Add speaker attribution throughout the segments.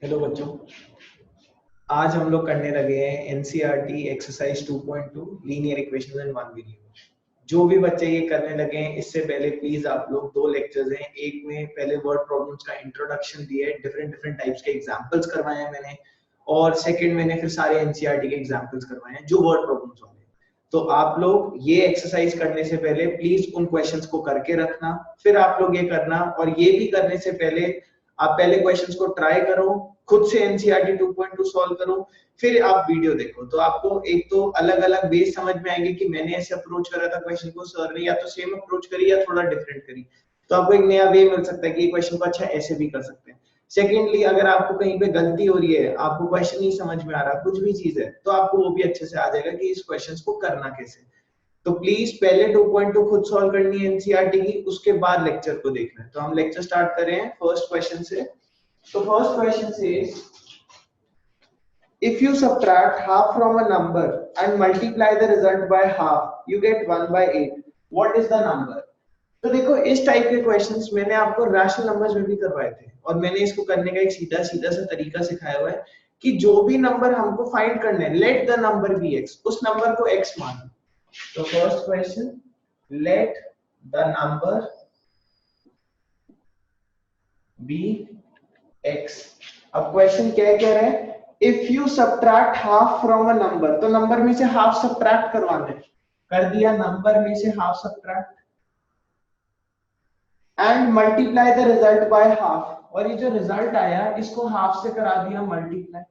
Speaker 1: Hello बच्चों, आज हम लोग करने लगे हैं NCERT exercise 2.2 linear equations in one video. जो भी बच्चे ये करने लगे हैं, इससे पहले प्लीज आप लोग दो लेक्चर्स हैं, एक में पहले वर्ड प्रॉब्लम्स का इंट्रोडक्शन दिया है, डिफरेंट डिफरेंट टाइप्स के एग्जांपल्स करवाए हैं मैंने, और सेकंड मैंने फिर सारे एनसीईआरटी के एग्जांपल्स करवाए हैं जो वर्ड प्रॉब्लम्स वाले। तो आप लोग ये एक्सरसाइज करने से पहले प्लीज उन क्वेश्चंस को करके रखना, फिर आप लोग ये करना। और ये भी करने से पहले आप पहले क्वेश्चंस को ट्राई करो, खुद से एनसीईआरटी 2.2 सॉल्व करो, फिर आप वीडियो देखो। तो आपको एक तो अलग अलग बेस समझ में आएगी कि मैंने ऐसे अप्रोच करा था क्वेश्चन को, सर ने या तो सेम अप्रोच करी या थोड़ा डिफरेंट करी। तो आपको एक नया वे मिल सकता है कि क्वेश्चन को अच्छा ऐसे भी कर सकते हैं। सेकेंडली, अगर आपको कहीं पे गलती हो रही है, आपको क्वेश्चन नहीं समझ में आ रहा, कुछ भी चीज है, तो आपको वो भी अच्छे से आ जाएगा कि इस क्वेश्चन को करना कैसे। तो प्लीज पहले 2.2 खुद सॉल्व करनी है एनसीईआरटी की, उसके बाद लेक्चर को देखना है। तो हम लेक्चर स्टार्ट कर रहे हैं फर्स्ट क्वेश्चन से। तो फर्स्ट क्वेश्चन से, if you subtract half from a number and multiply the result by half, you get 1/8. What is the number? तो देखो, इस टाइप के क्वेश्चंस मैंने आपको रैशनल नंबर्स में भी करवाए थे, और मैंने इसको करने का एक सीधा सीधा सा तरीका सिखाया हुआ है कि जो भी नंबर हमको फाइंड करना है, let the number be x, उस नंबर को एक्स मान। तो first question, let the number be x. अब क्वेश्चन क्या कह रहा है, if you subtract half from a number, तो नंबर में से हाफ सब्ट्रैक्ट करवाना है, कर दिया नंबर में से half subtract, and multiply the result by half, और ये जो रिजल्ट आया इसको हाफ से करा दिया मल्टीप्लाई,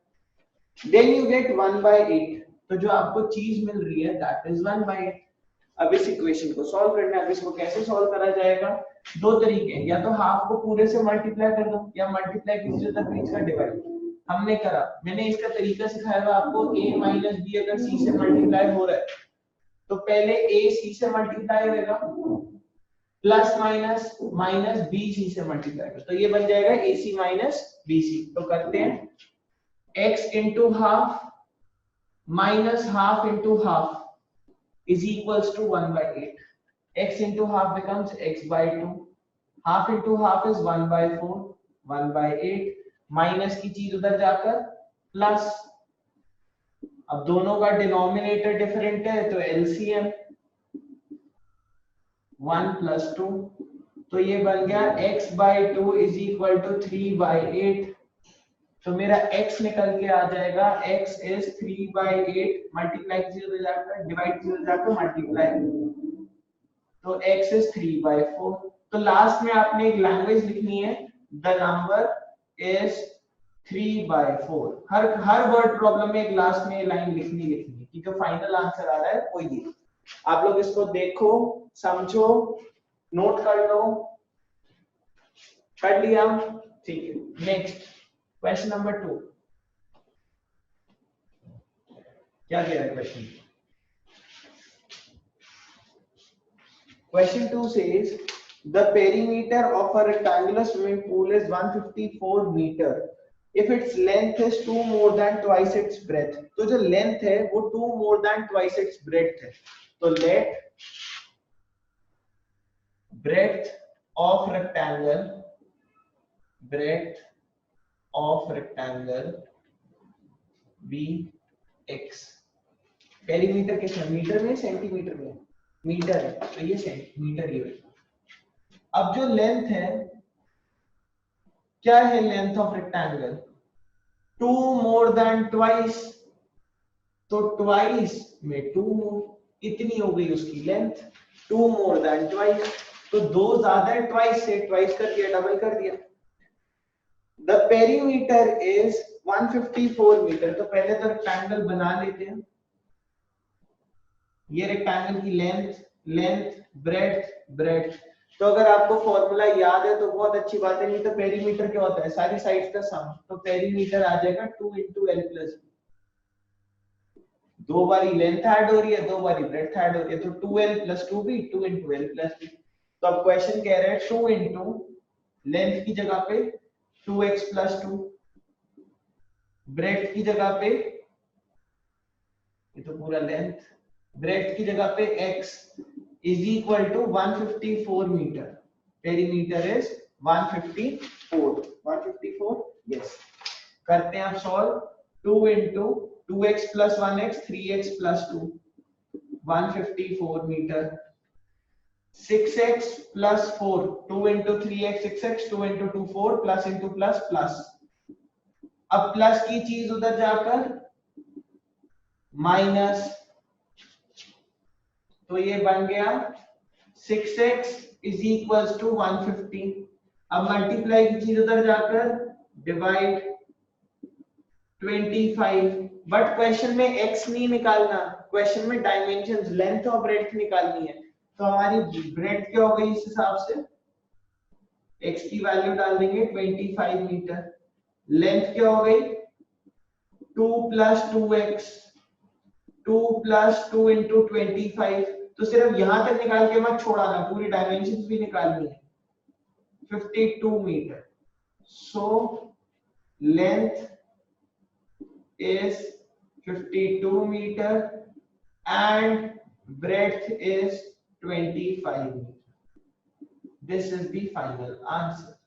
Speaker 1: देन यू गेट 1/8। तो जो आपको चीज मिल रही है दैट इज 1/8। अब इस इक्वेशन को सॉल्व करना है। अब इसको कैसे सॉल्व करा जाएगा? दो तरीके हैं, या तो हाफ को पूरे से मल्टीप्लाई कर दो, या मल्टीप्लाई कीजिए तो बीच का डिवाइड। हमने करा, मैंने इसका तरीका सिखाया था आपको, a माइनस बी अगर c से मल्टीप्लाई हो रहा है तो पहले a c से मल्टीप्लाई होगा, plus minus minus b c से मल्टीप्लाई होगा, तो ये बन जाएगा ac माइनस bc। तो करते हैं, x into half minus half into half is equals to 1/8. X into half becomes x/2. Half into half is 1/4. 1/8 minus की चीज उधर जाकर प्लस। अब दोनों का डिनोमिनेटर डिफरेंट है तो एलसीएम 1 + 2, तो ये बन गया x/2 is equal to 3/8। तो मेरा x निकल के आ जाएगा, x is 3/8, मल्टीप्लाई की चीज जाकर डिवाइड की चीज जाकर मल्टीप्लाई, तो x is 3/4। तो लास्ट में आपने एक लैंग्वेज लिखनी है, the number is 3/4। Her word problem में एक लास्ट में लाइन लिखनी है कि जो फाइनल आंसर आ रहा है वो ये। आप लोग इसको देखो, समझो, नोट कर लो। कर लिया? ठीक है। Next question number 2। क्या कह रहा है question? Question 2 says the perimeter of a rectangular swimming pool is 154 meter if its length is 2 more than twice its breadth। तो जो length है वो 2 more than twice its breadth है। तो let breadth of rectangle be x। Perimeter कितना, metre में centimetre में? Metre है, तो ये सेंटीमीटर ही होगा। अब जो लेंथ है, क्या है length of rectangle? 2 more than twice, तो ट्वाइस में 2 मोर, इतनी हो गई उसकी लेंथ। 2 मोर देन ट्वाइस, तो 2 ज्यादा है ट्वाइस से, ट्वाइस कर दिया, डबल कर दिया। The perimeter is 154 metre. तो पहले तो रेक्टेंगल बना लेते हैं। ये रेक्टेंगल की लेंथ ब्रेड्थ। तो अगर आपको फॉर्मूला याद है तो बहुत अच्छी बात है, नहीं तो पेरीमीटर क्या होता है, सारी साइड्स का सम। तो पेरीमीटर आ जाएगा 2 × l + b। दो बारी लेंथ ऐड हो रही है, दो बारी ब्रेड्थ ऐड हो रही है, तो 2l + 2b, 2 × l + b। तो अब क्वेश्चन कह रहा है 2 × लेंथ की जगह पे 2x + 2, ब्रेड्थ की जगह पे, ये तो पूरा लेंथ, ब्रेड्थ की जगह पे x is equal to 154 metre. Perimeter is 154। 154, yes. करते हैं आप solve 2 into 2x plus 1x 3x plus 2 154 metre 6x plus 4 2 into 3x 6x 2 into 2 4 plus into plus plus अब प्लस की चीज उधर जाकर माइनस तो ये बन गया 6x इज इक्वल्स टू 150 अब मल्टीप्लाई की चीज उधर जाकर डिवाइड 25 बट क्वेश्चन में x नहीं निकालना क्वेश्चन में डायमेंशंस लेंथ और ब्रेड्थ निकालनी है तो हमारी ब्रेड्थ क्या हो गई इस हिसाब से x की वैल्यू डाल देंगे 25 मीटर लेंथ क्या हो गई 2 प्लस 2x 2 प्लस 2 इंटू 25 तो सिर्फ यहां तक निकाल के मत छोड़ाना पूरी डायमेंशंस भी निकालनी है 52 metre so length is 52 meter and breadth is 25 meter. This is the final answer.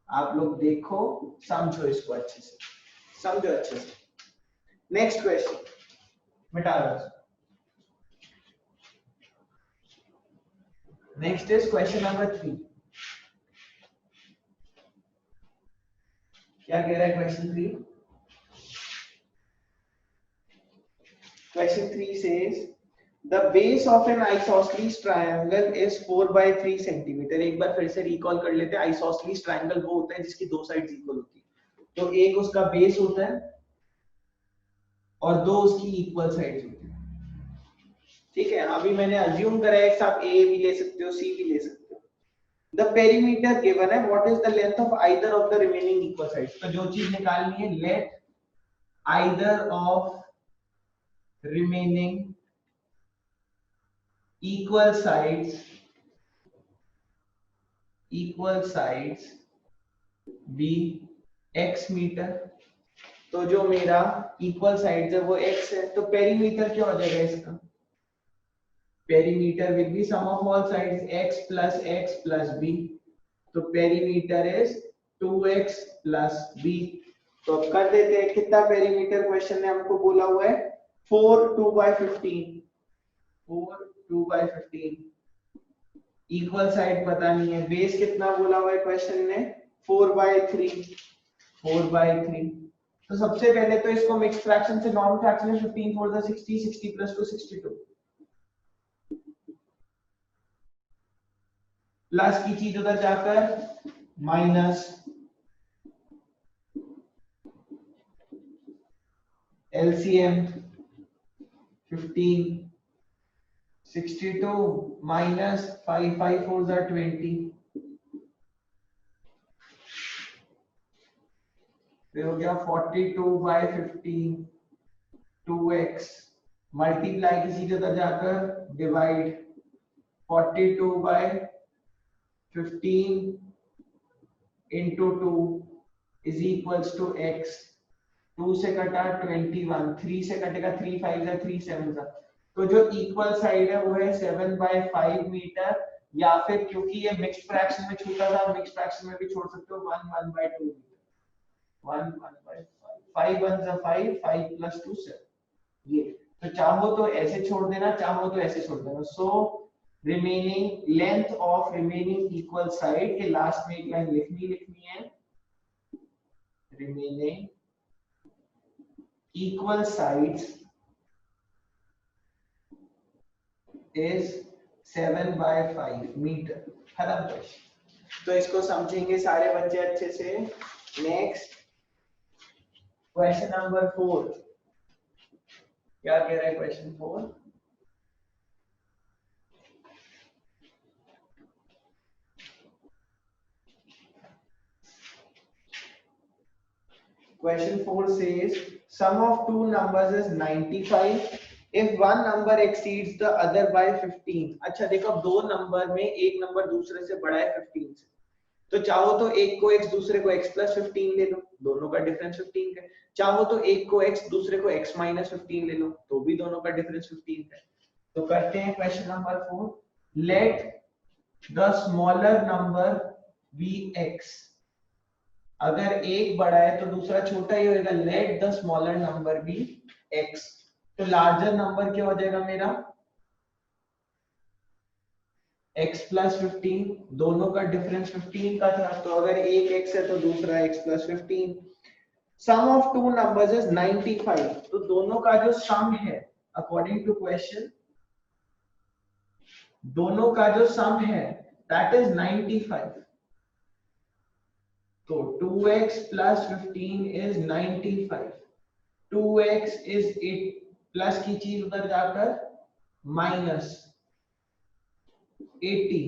Speaker 1: आप लोग देखो समझो इसको अच्छे से समझो अच्छे से नेक्स्ट क्वेश्चन मिटा दो नेक्स्ट इज क्वेश्चन नंबर 3 क्या कह रहा है question 3 Question 3 says the base of an isosceles triangle is 4 by 3 centimeter. एक बार फिर से रिकॉल कर लेते हैं isosceles triangle वो होता है जिसकी दो साइड्स इक्वल होती है तो एक उसका बेस होता है और दो उसकी इक्वल साइड्स होती है ठीक है अभी मैंने अज्यूम करा है कि आप a भी ले सकते हो c भी ले सकते हो the perimeter given है what is the length of either of the remaining equal sides तो जो चीज निकालनी है let either of remaining equal sides be x metre तो जो मेरा इक्वल साइड्स है वो x है तो पेरीमीटर क्या हो जाएगा इसका perimeter will be sum of all sides x plus b तो perimeter is 2x plus b तो अब कर देते हैं कितना पेरीमीटर क्वेश्चन ने हमको बोला हुआ है 4 2 by 15 4 2 by 15 इक्वल साइड पता नहीं है बेस कितना बोला हुआ है क्वेश्चन ने 4 by 3 तो सबसे पहले तो इसको मिक्स फ्रैक्शन से नॉर्मल फ्रैक्शन में 15 4 the 60 60 plus 2 62 प्लस की चीज उधर जाकर minus LCM 15 62 minus 5 5 4s are 20 फिर हो गया 42 by 15 2x मल्टीप्लाई किसी के उधर जाकर divide 42 by 15 into 2 is equals to x 2 से कटा 21 3 से कटेगा 3 5 जा 3 7 जा तो जो इक्वल साइड है वो है 7 by 5 मीटर या फिर क्योंकि ये मिक्स्ड फ्रैक्शन में छूटा था मिक्स्ड फ्रैक्शन में भी छोड़ सकते हो 1 1 by 2 मीटर 1 1 by 5 5 1 5 5 plus 2 7 ये तो चाहो तो ऐसे छोड़ देना चाहो तो ऐसे छोड़ देना so remaining length of remaining equal side के लास्ट में एक लाइन लिखनी है remaining equal sides is 7 by 5 meter खत्म क्वेश्चन तो इसको समझेंगे सारे बच्चे अच्छे से नेक्स्ट क्वेश्चन नंबर 4 क्या कह रहा है question 4 Question 4 says sum of two numbers is 95 if one number exceeds the other by 15. अच्छा देखो अब दो नंबर में एक नंबर दूसरे से बड़ा है 15 से तो चाहो तो एक को x दूसरे को x plus 15 ले लो दोनों का डिफरेंस 15 है चाहो तो एक को x दूसरे को x minus 15 ले लो तो भी दोनों का डिफरेंस 15 है तो करते हैं question number 4 let the smaller number be x अगर एक बड़ा है तो दूसरा छोटा ही होगा, let the smaller number be x। तो लार्जर नंबर क्या हो जाएगा मेरा x प्लस 15, दोनों का डिफरेंस 15 का था, तो अगर एक x है तो दूसरा x plus 15। Sum of two numbers is 95, तो दोनों का जो सम है अकॉर्डिंग टू क्वेश्चन, दोनों का जो सम है दैट इज 95। तो 2x plus 15 is 95, 2x is 8, plus की चीज उधर जाकर minus 80,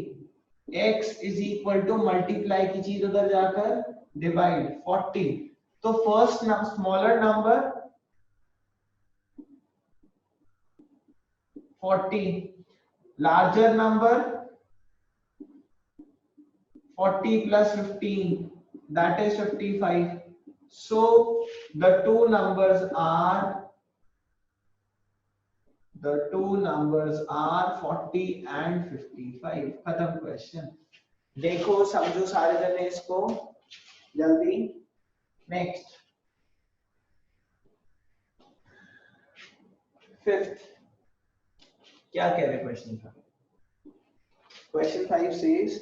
Speaker 1: x is equal to multiply की चीज उधर जाकर डिवाइड 40। तो first smaller number 40, larger number 40 plus 15, that is 55. So the two numbers are 40 and 55. खत्म क्वेश्चन। देखो समझो सारे जने इसको जल्दी। नेक्स्ट फिफ्थ, क्या कह रहे क्वेश्चन का? Question 5 says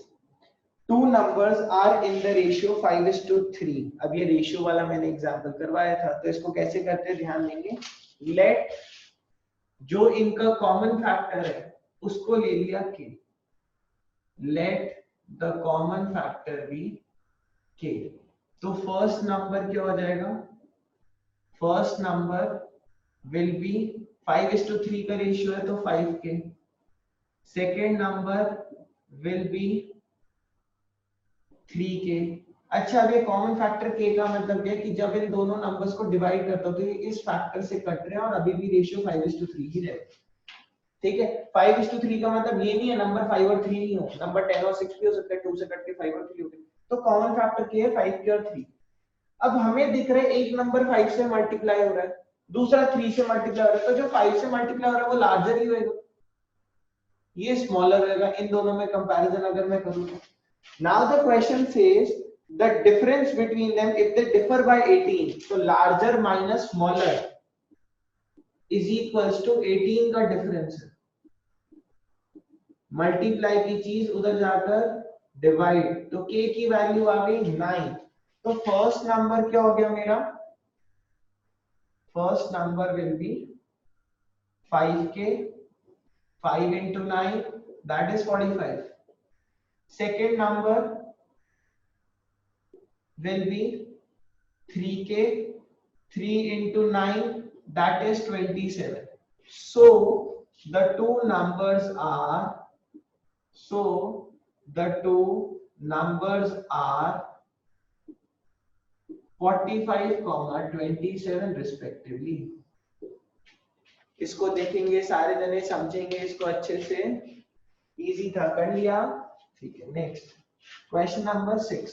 Speaker 1: two numbers are in the ratio 5:3। अब ये रेशियो वाला मैंने एग्जांपल करवाया था, तो इसको कैसे करते हैं ध्यान देंगे। लेट जो इनका कॉमन फैक्टर है उसको ले लिया k, let the common factor be k। तो फर्स्ट नंबर क्या हो जाएगा, फर्स्ट नंबर विल बी 5:3 का रेशियो है तो 5k, second number will be 3k। अच्छा, अब ये कॉमन फैक्टर k का मतलब क्या है कि जब इन दोनों नंबर्स को डिवाइड करता हूं तो ये इस फैक्टर से कट रहे हैं और अभी भी रेशियो 5:3 ही रहेगा। ठीक है, 5:3 का मतलब ये नहीं है नंबर 5 और 3 नहीं हो, नंबर 10 और 6 भी हो सकता है, 2 से कट के 5 और 3 हो गए। तो कॉमन फैक्टर k है 5k और 3। अब हमें दिख रहा है एक नंबर 5 से मल्टीप्लाई हो रहा है, दूसरा 3 से मल्टीप्लाई हो रहा है, तो जो 5 से मल्टीप्लाई हो रहा है वो लार्जर ही होगा, ये स्मॉलर होगा। इन दोनों में कंपैरिजन अगर मैं करूं तो now the question says the difference between them if they differ by 18, so larger minus smaller is equals to 18 का डिफरेंस है, मल्टीप्लाई की चीज उधर जाकर डिवाइड, तो k की वैल्यू आ गई 9। तो फर्स्ट नंबर क्या हो गया मेरा, first number will be 5k, 5 into 9 that is 45। Second number will be 3k, 3 into 9 that is 27। So the two numbers are 45, 27 respectively। इसको देखेंगे सारे जने, समझेंगे इसको अच्छे से, इजी था, कर लिया। ठीक है, नेक्स्ट क्वेश्चन नंबर 6।